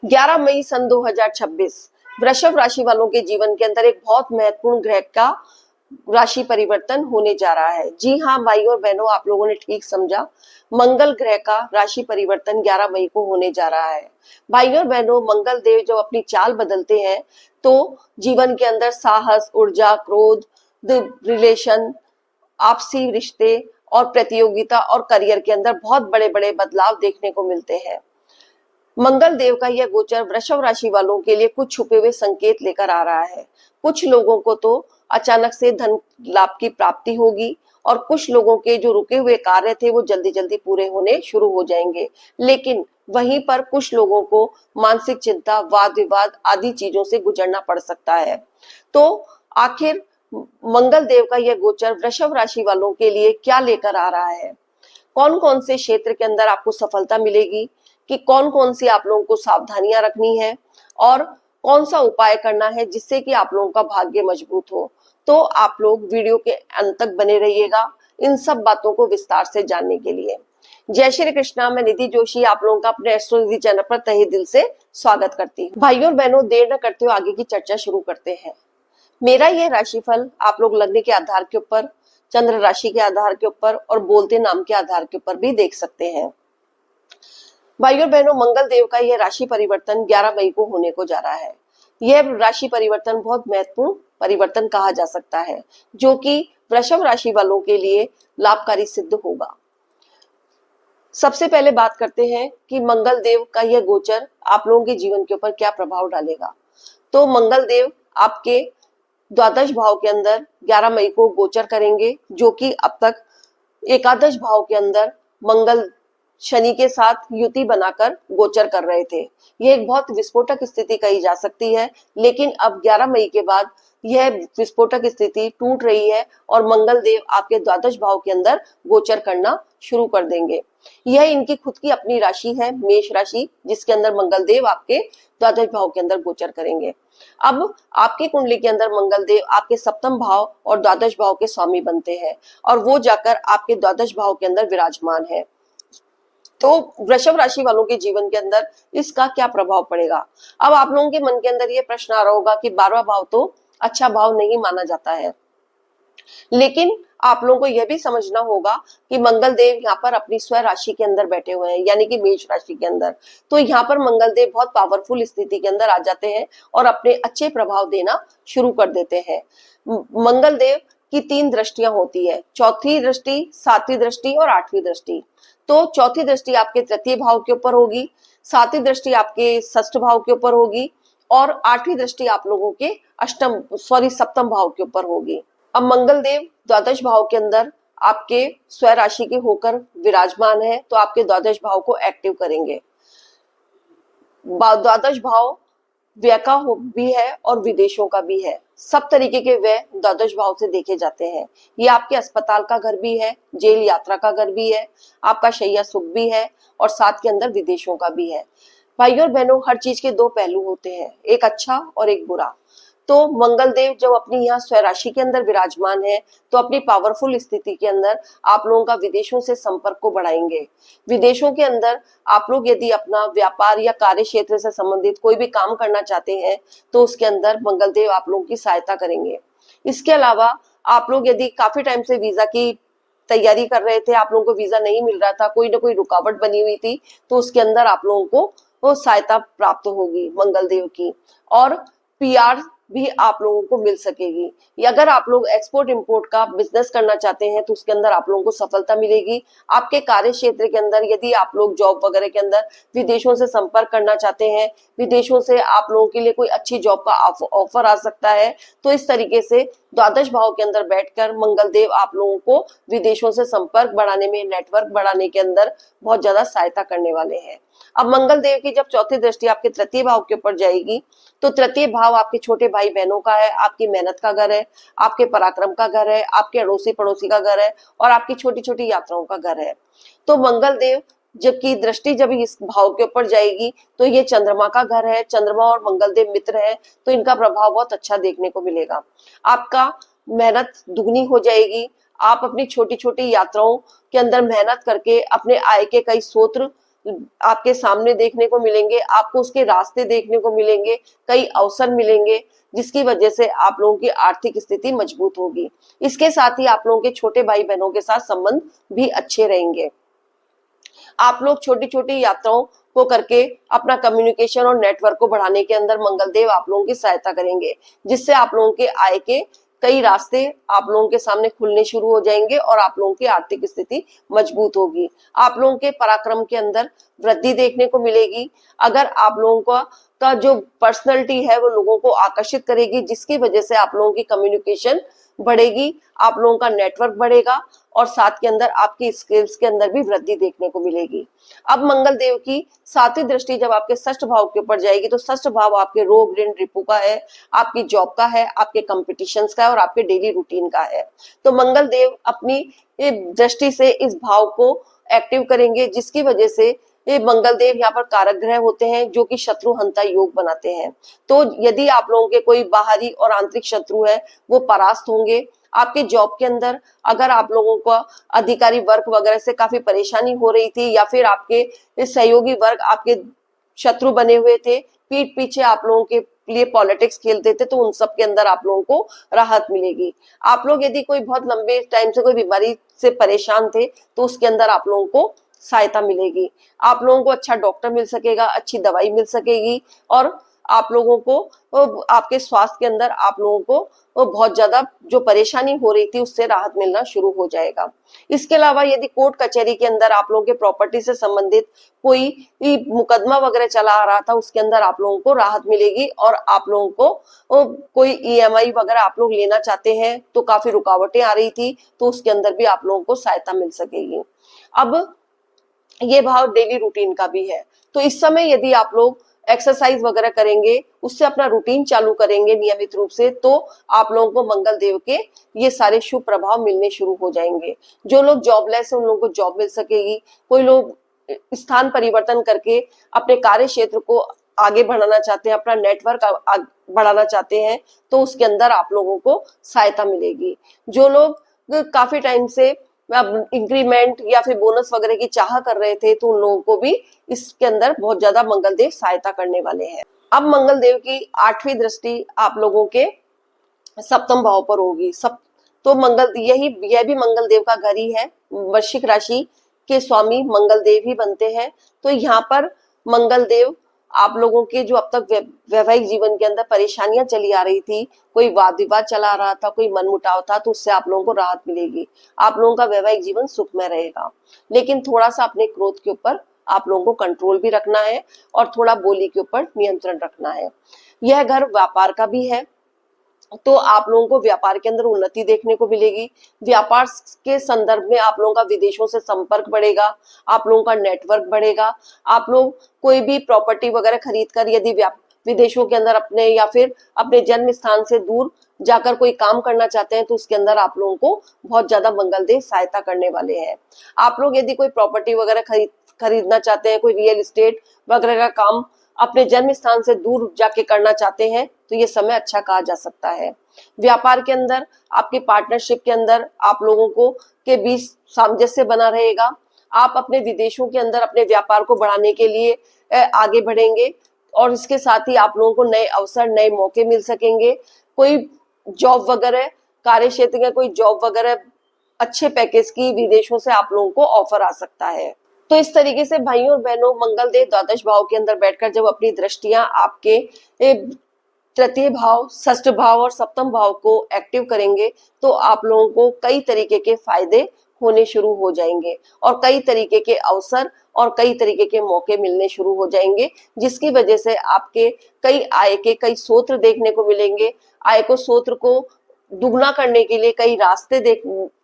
11 मई सन 2026 वृषभ राशि वालों के जीवन के अंदर एक बहुत महत्वपूर्ण ग्रह का राशि परिवर्तन होने जा रहा है। जी हाँ भाइयों और बहनों, आप लोगों ने ठीक समझा। मंगल ग्रह का राशि परिवर्तन 11 मई को होने जा रहा है। भाइयों और बहनों, मंगल देव जब अपनी चाल बदलते हैं तो जीवन के अंदर साहस, ऊर्जा, क्रोध, रिलेशन, आपसी रिश्ते और प्रतियोगिता और करियर के अंदर बहुत बड़े बड़े बदलाव देखने को मिलते हैं। मंगल देव का यह गोचर वृषभ राशि वालों के लिए कुछ छुपे हुए संकेत लेकर आ रहा है। कुछ लोगों को तो अचानक से धन लाभ की प्राप्ति होगी और कुछ लोगों के जो रुके हुए कार्य थे वो जल्दी जल्दी पूरे होने शुरू हो जाएंगे। लेकिन वहीं पर कुछ लोगों को मानसिक चिंता, वाद विवाद आदि चीजों से गुजरना पड़ सकता है। तो आखिर मंगल देव का यह गोचर वृषभ राशि वालों के लिए क्या लेकर आ रहा है? कौन कौन से क्षेत्र के अंदर आपको सफलता मिलेगी, कि कौन कौन सी आप लोगों को सावधानियां रखनी है और कौन सा उपाय करना है जिससे कि आप लोगों का भाग्य मजबूत हो। तो आप लोग वीडियो के अंत तक बने रहिएगा इन सब बातों को विस्तार से जानने के लिए। जय श्री कृष्णा, मैं निधि जोशी आप लोगों का अपने एस्ट्रोलॉजी चैनल पर तहे दिल से स्वागत करती हूँ। भाइयों और बहनों, देर न करते हुए आगे की चर्चा शुरू करते हैं। मेरा यह राशिफल आप लोग लग्न के आधार के ऊपर, चंद्र राशि के आधार के ऊपर और बोलते नाम के आधार के ऊपर भी देख सकते हैं। भाइयों बहनों, मंगल देव का यह राशि परिवर्तन 11 मई को होने को जा रहा है। यह राशि परिवर्तन बहुत महत्वपूर्ण परिवर्तन कहा जा सकता है, जो कि वृषभ राशि वालों के लिए लाभकारी सिद्ध होगा। सबसे पहले बात करते हैं कि मंगल देव का यह गोचर आप लोगों के जीवन के ऊपर क्या प्रभाव डालेगा। तो मंगल देव आपके द्वादश भाव के अंदर 11 मई को गोचर करेंगे, जो कि अब तक एकादश भाव के अंदर मंगल शनि के साथ युति बनाकर गोचर कर रहे थे। यह एक बहुत विस्फोटक स्थिति कही जा सकती है, लेकिन अब 11 मई के बाद यह विस्फोटक स्थिति टूट रही है और मंगल देव आपके द्वादश भाव के अंदर गोचर करना शुरू कर देंगे। यह इनकी खुद की अपनी राशि है, मेष राशि, जिसके अंदर मंगल देव आपके द्वादश भाव के अंदर गोचर करेंगे। अब आपके कुंडली के अंदर मंगल देव आपके सप्तम भाव और द्वादश भाव के स्वामी बनते हैं और वो जाकर आपके द्वादश भाव के अंदर विराजमान है। तो वृषभ राशि वालों के जीवन के अंदर इसका क्या प्रभाव पड़ेगा? अब आप लोगों के मन के अंदर ये प्रश्न आ रहा होगा कि 12वां भाव तो अच्छा भाव नहीं माना जाता है, लेकिन आप लोगों को यह भी समझना होगा कि मंगल देव यहाँ पर अपनी स्व राशि के अंदर बैठे हुए हैं, यानी कि मेष राशि के अंदर। तो यहाँ पर मंगल देव बहुत पावरफुल स्थिति के अंदर आ जाते हैं और अपने अच्छे प्रभाव देना शुरू कर देते हैं। मंगल देव की 3 दृष्टियां होती है, चौथी दृष्टि, सातवीं दृष्टि और आठवीं दृष्टि। तो चौथी दृष्टि आपके तृतीय भाव के ऊपर होगी, सातवीं दृष्टि आपके षष्ठ भाव के ऊपर होगी और आठवीं दृष्टि आप लोगों के सप्तम भाव के ऊपर होगी। अब मंगल देव द्वादश भाव के अंदर आपके स्व राशि के होकर विराजमान है, तो आपके द्वादश भाव को एक्टिव करेंगे। द्वादश भाव व्यय का भी है और विदेशों का भी है। सब तरीके के व्यय द्वादश भाव से देखे जाते हैं। ये आपके अस्पताल का घर भी है, जेल यात्रा का घर भी है, आपका शैया सुख भी है और साथ के अंदर विदेशों का भी है। भाइयों और बहनों, हर चीज के 2 पहलू होते हैं, एक अच्छा और एक बुरा। तो मंगल देव जब अपनी यहाँ स्वराशि के अंदर विराजमान है तो अपनी पावरफुल स्थिति के अंदर आप लोगों का विदेशों से संपर्क को बढ़ाएंगे। विदेशों के अंदर आप लोग यदि अपना व्यापार या कार्य क्षेत्र से संबंधित कोई भी काम करना चाहते हैं तो उसके अंदर मंगल देव आप लोगों की सहायता करेंगे। इसके अलावा आप लोग यदि काफी टाइम से वीजा की तैयारी कर रहे थे, आप लोगों को वीजा नहीं मिल रहा था, कोई ना कोई रुकावट बनी हुई थी, तो उसके अंदर आप लोगों को वो सहायता प्राप्त होगी मंगल देव की। और पीआर भी आप लोगों को मिल सकेगी। या अगर आप लोग एक्सपोर्ट इंपोर्ट का बिजनेस करना चाहते हैं तो उसके अंदर आप लोगों को सफलता मिलेगी। आपके कार्य क्षेत्र के अंदर यदि आप लोग जॉब वगैरह के अंदर विदेशों से संपर्क करना चाहते हैं, विदेशों से आप लोगों के लिए कोई अच्छी जॉब का ऑफर आ सकता है, तो इस तरीके से द्वादश भाव के अंदर बैठकर मंगल देव आप लोगों को विदेशों से संपर्क बढ़ाने में, नेटवर्क बढ़ाने के अंदर बहुत ज्यादा सहायता करने वाले हैं। अब मंगल देव की जब चौथी दृष्टि आपके तृतीय भाव के ऊपर जाएगी तो तृतीय भाव आपके छोटे भाई बहनों का है, आपकी मेहनत का घर है, आपके पराक्रम का घर है, आपके अड़ोसी पड़ोसी का घर है और आपकी छोटी छोटी यात्राओं का घर है। तो मंगल देव जबकि दृष्टि जब इस भाव के ऊपर जाएगी तो ये चंद्रमा का घर है, चंद्रमा और मंगल देव मित्र है, तो इनका प्रभाव बहुत अच्छा देखने को मिलेगा। आपका मेहनत दुगनी हो जाएगी। आप अपनी छोटी छोटी यात्राओं के अंदर मेहनत करके अपने आय के कई स्रोत आपके सामने देखने को मिलेंगे, आपको उसके रास्ते देखने को मिलेंगे, कई अवसर मिलेंगे, जिसकी वजह से आप लोगों की आर्थिक स्थिति मजबूत होगी। इसके साथ ही आप लोगों के छोटे भाई बहनों के साथ संबंध भी अच्छे रहेंगे। आप लोग छोटी छोटी यात्राओं को करके अपना कम्युनिकेशन और नेटवर्क को बढ़ाने के अंदर मंगलदेव आप लोगों की सहायता करेंगे, जिससे आप लोगों के आय के कई रास्ते आप लोगों के सामने खुलने शुरू हो जाएंगे और आप लोगों की आर्थिक स्थिति मजबूत होगी। आप लोगों के पराक्रम के अंदर वृद्धि देखने को मिलेगी। अगर आप लोगों का जो पर्सनैलिटी है वो लोगों को आकर्षित करेगी, जिसकी वजह से आप लोगों की कम्युनिकेशन बढ़ेगी, आप लोगों का नेटवर्क बढ़ेगा और साथ के अंदर आपकी स्किल्स के अंदर भी वृद्धि देखने को मिलेगी। अब मंगल देव की सातवीं दृष्टि जब आपके षष्ठ भाव के ऊपर जाएगी तो षष्ठ भाव आपके रोग ऋण रिपू का है, आपकी जॉब का है, आपके कॉम्पिटिशन्स का है और आपके डेली रूटीन का है। तो मंगल देव अपनी दृष्टि से इस भाव को एक्टिव करेंगे, जिसकी वजह से ये मंगल देव यहाँ पर कारक ग्रह होते हैं जो कि शत्रु हंता योग बनाते हैं। तो यदि आप लोगों के कोई बाहरी और आंतरिक शत्रु है वो परास्त होंगे। आपके जॉब के अंदर अगर आप लोगों को अधिकारी वर्ग वगैरह से काफी परेशानी हो रही थी या फिर आपके सहयोगी वर्ग आपके शत्रु बने हुए थे, पीठ पीछे आप लोगों के लिए पॉलिटिक्स खेलते थे, तो उन सब के अंदर आप लोगों को राहत मिलेगी। आप लोग यदि कोई बहुत लंबे टाइम से कोई बीमारी से परेशान थे तो उसके अंदर आप लोगों को सहायता मिलेगी। आप लोगों को अच्छा डॉक्टर मिल सकेगा, अच्छी दवाई मिल सकेगी और आप लोगों को आपके स्वास्थ्य के अंदर आप लोगों को बहुत ज्यादा जो परेशानी हो रही थी उससे राहत मिलना शुरू हो जाएगा। इसके अलावा यदि कोर्ट कचहरी के अंदर आप लोगों के प्रॉपर्टी से संबंधित कोई मुकदमा वगैरह चला आ रहा था उसके अंदर आप लोगों को राहत मिलेगी और आप लोगों को कोई ईएमआई वगैरह आप लोग लेना चाहते हैं तो काफी रुकावटें आ रही थी तो उसके अंदर भी आप लोगों को सहायता मिल सकेगी। अब ये भाव डेली रूटीन का भी है, तो इस समय यदि आप लोग एक्सरसाइज वगैरह करेंगे, उससे अपना रूटीन चालू करेंगे नियमित रूप से, तो आप लोगों को मंगल देव के ये सारे शुभ प्रभाव मिलने शुरू हो जाएंगे। जो लोग जॉबलेस है उन लोगों को जॉब मिल सकेगी। कोई लोग स्थान परिवर्तन करके अपने कार्य क्षेत्र को आगे बढ़ाना चाहते हैं, अपना नेटवर्क बढ़ाना चाहते हैं, तो उसके अंदर आप लोगों को सहायता मिलेगी। जो लोग काफी टाइम से इंक्रीमेंट या फिर बोनस वगैरह की चाह कर रहे थे तो उन लोगों को भी इसके अंदर बहुत ज्यादा मंगलदेव सहायता करने वाले हैं। अब मंगलदेव की आठवीं दृष्टि आप लोगों के सप्तम भाव पर होगी। तो यह भी मंगलदेव का घर ही है। वृश्चिक राशि के स्वामी मंगलदेव ही बनते हैं। तो यहाँ पर मंगलदेव आप लोगों के जो अब तक वैवाहिक जीवन के अंदर परेशानियां चली आ रही थी, कोई वाद विवाद चला आ रहा था, कोई मनमुटाव था, तो उससे आप लोगों को राहत मिलेगी। आप लोगों का वैवाहिक जीवन सुखमय रहेगा, लेकिन थोड़ा सा अपने क्रोध के ऊपर आप लोगों को कंट्रोल भी रखना है और थोड़ा बोली के ऊपर नियंत्रण रखना है। यह घर व्यापार का भी है, तो आप लोगों को व्यापार के अंदर उन्नति देखने को मिलेगी। व्यापार के संदर्भ में आप लोगों का विदेशों से संपर्क बढ़ेगा, आप लोगों का नेटवर्क बढ़ेगा। आप लोग कोई भी प्रॉपर्टी वगैरह खरीद कर यदि विदेशों के अंदर अपने या फिर अपने जन्म स्थान से दूर जाकर कोई काम करना चाहते हैं तो उसके अंदर आप लोगों को बहुत ज्यादा मंगलदेव सहायता करने वाले हैं। आप लोग यदि कोई प्रॉपर्टी वगैरह खरीदना चाहते हैं, कोई रियल एस्टेट वगैरह का काम अपने जन्म स्थान से दूर जाके करना चाहते हैं, तो ये समय अच्छा कहा जा सकता है। व्यापार के अंदर आपके पार्टनरशिप के अंदर आप लोगों को के बीच सामंजस्य बना रहेगा। आप अपने विदेशों के अंदर अपने व्यापार को बढ़ाने के लिए आगे बढ़ेंगे और इसके साथ ही आप लोगों को नए अवसर, नए मौके मिल सकेंगे। कोई जॉब वगैरह, कार्य क्षेत्र में कोई जॉब वगैरह अच्छे पैकेज की विदेशों से आप लोगों को ऑफर आ सकता है। तो इस तरीके से भाइयों और बहनों, मंगलदेव द्वादश भाव के अंदर बैठकर जब अपनी दृष्टियां आपके तृतीय भाव, षष्ठ भाव और सप्तम भाव को एक्टिव करेंगे तो आप लोगों को कई तरीके के फायदे होने शुरू हो जाएंगे और कई तरीके के अवसर और कई तरीके के मौके मिलने शुरू हो जाएंगे, जिसकी वजह से आपके कई आय के कई स्रोत देखने को मिलेंगे। आय को स्रोत को दुगना करने के लिए कई रास्ते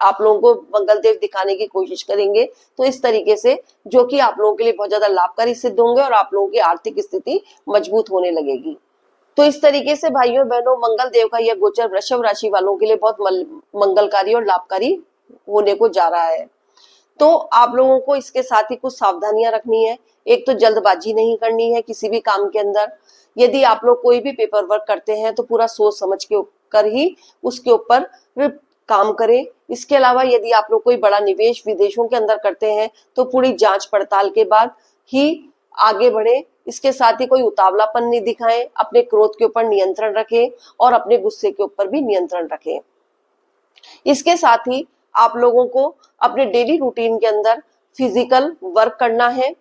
आप लोगों को मंगलदेव दिखाने की कोशिश करेंगे। तो इस तरीके से जो कि आप लोगों के लिए बहुत ज्यादा लाभकारी सिद्ध होंगे और आप लोगों की आर्थिक स्थिति मजबूत होने लगेगी। तो इस तरीके से भाइयों और बहनों, मंगलदेव का यह गोचर वृषभ राशि वालों के लिए बहुत मंगलकारी और लाभकारी होने को जा रहा है। तो आप लोगों को इसके साथ ही कुछ सावधानियां रखनी है। एक तो जल्दबाजी नहीं करनी है किसी भी काम के अंदर। यदि आप लोग कोई भी पेपर वर्क करते हैं तो पूरा सोच समझ के कर ही उसके ऊपर काम करें। इसके अलावा यदि आप लोग कोई बड़ा निवेश विदेशों के अंदर करते हैं तो पूरी जांच पड़ताल के बाद ही आगे बढ़े। इसके साथ ही कोई उतावलापन नहीं दिखाएं, अपने क्रोध के ऊपर नियंत्रण रखें और अपने गुस्से के ऊपर भी नियंत्रण रखें। इसके साथ ही आप लोगों को अपने डेली रूटीन के अंदर फिजिकल वर्क करना है,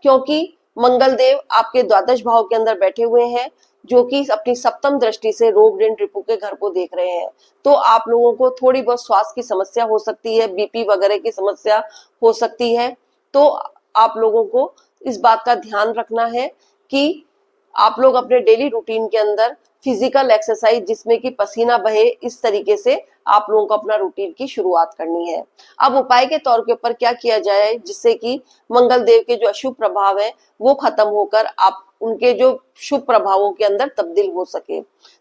क्योंकि मंगल देव आपके द्वादश भाव के अंदर बैठे हुए हैं, जो कि अपनी सप्तम दृष्टि से रोग ऋण रिपु के घर को देख रहे हैं। तो आप लोगों को थोड़ी बहुत स्वास्थ्य की समस्या हो सकती है, बीपी वगैरह की समस्या हो सकती है। तो आप लोगों को इस बात का ध्यान रखना है कि आप लोग अपने डेली रूटीन के अंदर फिजिकल एक्सरसाइज, जिसमें कि पसीना बहे, इस तरीके से आप लोगों को अपना रूटीन की शुरुआत करनी है। अब उपाय के तौर के ऊपर क्या किया जाए जिससे कि मंगल देव के जो अशुभ प्रभाव है वो खत्म होकर आप उनके जो शुभ प्रभावों के अंदर तब्दील हो सके।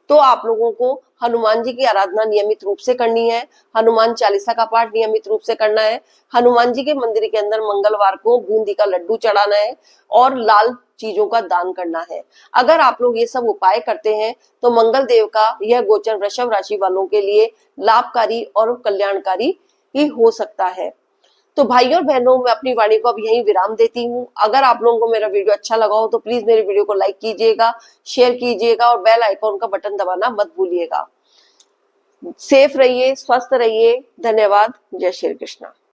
तो आप लोगों को हनुमान जी की आराधना नियमित रूप से करनी है, हनुमान चालीसा का पाठ नियमित रूप से करना है, हनुमान जी के मंदिर के अंदर मंगलवार को बूंदी का लड्डू चढ़ाना है और लाल चीजों का दान करना है। अगर आप लोग ये सब उपाय करते हैं तो मंगल देव का यह गोचर वृषभ राशि वालों के लिए लाभकारी और कल्याणकारी ही हो सकता है। तो भाइयों और बहनों, मैं अपनी वाणी को अब यहीं विराम देती हूँ। अगर आप लोगों को मेरा वीडियो अच्छा लगा हो तो प्लीज मेरे वीडियो को लाइक कीजिएगा, शेयर कीजिएगा और बेल आइकॉन का बटन दबाना मत भूलिएगा। सेफ रहिए, स्वस्थ रहिए। धन्यवाद। जय श्री कृष्ण।